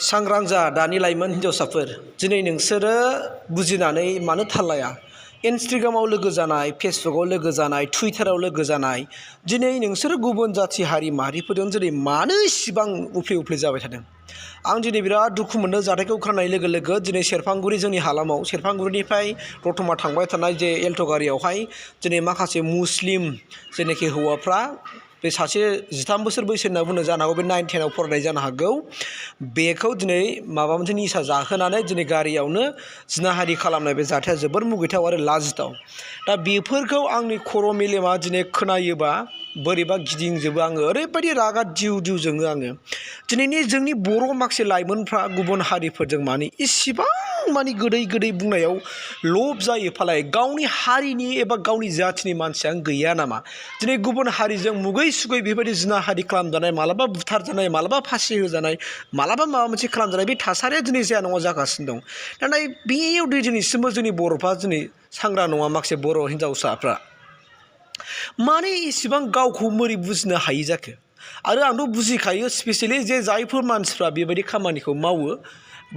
सांग्रां जा दानि लाइमोन हिनजावसाफोर दिनै नोंसोरो बुजिनानै मानो थाल लाया इन्स्टाग्रामाव लोगो जानाय फेसबुकाव लोगो जानाय टुइटाराव लोगो जानाय दिनै नोंसोरो गुबुन जाथि हारि माहारिफोरजों दिनै मानो इसिबां उफ्ले उफ्ले जाबाय थादों आं दिनै बिराद दुखु मोनदों जाथायखौ खोनानाय लोगो लोगो दिनै सेरफांगुरि जोंनि हालामाव सेरफांगुरिनिफ्राय दतमा थांबाय थानाय जे एल्ट' गारियावहाय दिनै माखासे मुस्लिम जेनाखि हौवाफ्रा बे सासे 13 बोसोर बैसो होनना बुंनो जानो हागौ बे 9, 10 आव फरायनाय जानो हागौ बेखौ दिनै माबा मोनसे निसा जाहोनानै दिनै गारियावनो जिनाहारि खालामनाय बे जाथाया जोबोर मुगैथाव आरो लाजिथाव दा बेफोरखौ आंनि खर' मेलेमा दिनै खोनायोबा बोरैबा गिदिंजोबो आङो ओरैबायदि रागा दिउ दिउ जोङो आङो दिनैनि जोंनि बर' माखासे लाइमोनफ्रा गुबुन हारिफोरजों माने इसिबां माने गोदै गोदै बुंनायाव लब जायो फालाय गावनि हारिनि एबा गावनि जाथिनि मानसिया गैया नामा दिनै गुबुन हारिजों मुगै सुगै बेबायदि जिनाहारि खालामजानाय मालाबा बुथारजानाय मालाबा फासि होजानाय मालाबा माबा मोनसे खालामजानाय बे थासारिया दिनै जाया नङा जागासिनो दं नाथाय बेयाव दिनैसिमबो जोंनि बर'फ्रा दिनै सांग्रां नङा माखासे बर' हिनजावसाफ्रा माने इसिबां गावखौ मोरै बुजिनो हायि जाखो आरो आंथ' बुजिखायो स्पेसियेलि जे जायफोर मानसिफ्रा बेबायदि खामानिखौ मावो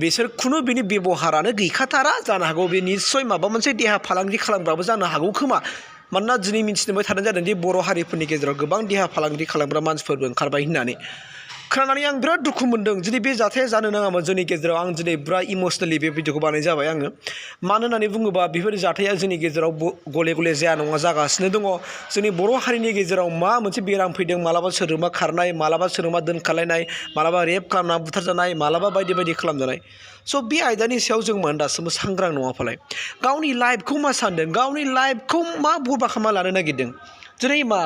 बिसोर खुनु बिनि बेबहारानो गैखाथारा जानो हागौ बे निस्सय माबा मोनसे देहा फालांगि खालामग्राबो जानो हागौ खोमा मानोना दिनै मिथिनो मोनबाय थानाय जादों दि बर' हारिफोरनि गेजेराव गोबां देहा फालांगि खालामग्रा मानसिफोरबो ओंखारबाय होननानै खोनानानै आं बिराद दुखु मोनदों दिनै बे जाथाया जानो नाङामोन जोंनि गेजेराव आं दिनै बिराद इमसनेलि बे भिडिअखौ बानाय जाबाय आङो मानो होननानै बुङोबा बेफोर जाथाया जोंनि गेजेराव गले गले जाया नङा जागासिनो दङ जोंनि बर' हारिनि गेजेराव मा मोनसे बेराम फैदों मालाबा सोरजोंबा खारनाय मालाबा सोरजोंबा दोनखारलायनाय मालाबा रेप खालामना बुथारजानाय मालाबा बायदि बायदि खालामजानाय स' बे आयदानि सायाव जों मानो दासिमबो सांग्रां नङा फालाय गावनि लाइफखौ मा सानदों गावनि लाइफखौ मा बरबाद खालामना लानो नागिरदों दिनै मा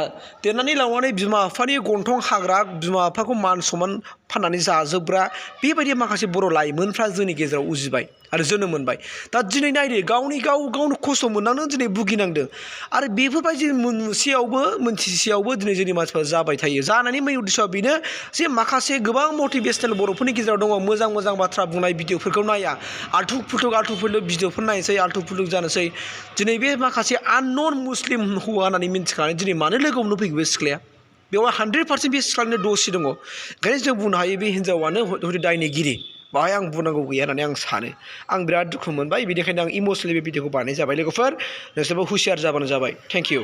देरनानै लावनानै बिमा बिफानि गन्थं हाग्रा बिमा बिफाखौ मान सनमान फाननानै जाजोबग्रा बेबायदि माखासे बर' लाइमोनफ्रा जोंनि गेजेराव उजिबाय आरो जोनोम मोनबाय दा दिनै नायदो गावनो खस्थ' मोननांदों दिनै भुगिनांदों आरो बेफोरबायदि मोनथिसेयावबो दिनै जोंनि मानसिफ्रा जाबाय थायो जानायनि मेन उद्देश्यआ बेनो जे माखासे गोबां मटिभेशनेल बर'फोरनि गेजेराव दङ मोजां मोजां बाथ्रा बुंनाय भिडिअफोरखौ नाया आल्थु फाल्थु भिडिअफोर नायनोसै आल्थु फाल्थु जानोसै दिनै बे माखासे आननन मुस्लिम हौवा होननानै मिन्थिखानानै दिनै मानो लोगो हमनो फैगौ बे सिख्लाया बेवहाय 100% बे सिख्लानि दसि दङ ओंखायनो जों बुंनो हायो बे हिन्जावानो हयथ' दायनिगिरि बाहाय आं बुंनांगौ गैया होननानै आं सानो आं बिराद दुखु मोनबाय बेनिखायनो आं इमसनेलि बे भिडिअखौ बानायनाय जाबाय लोगोफोर नोंसोरबो हुसियार जाबानो जाबाय थेंक इउ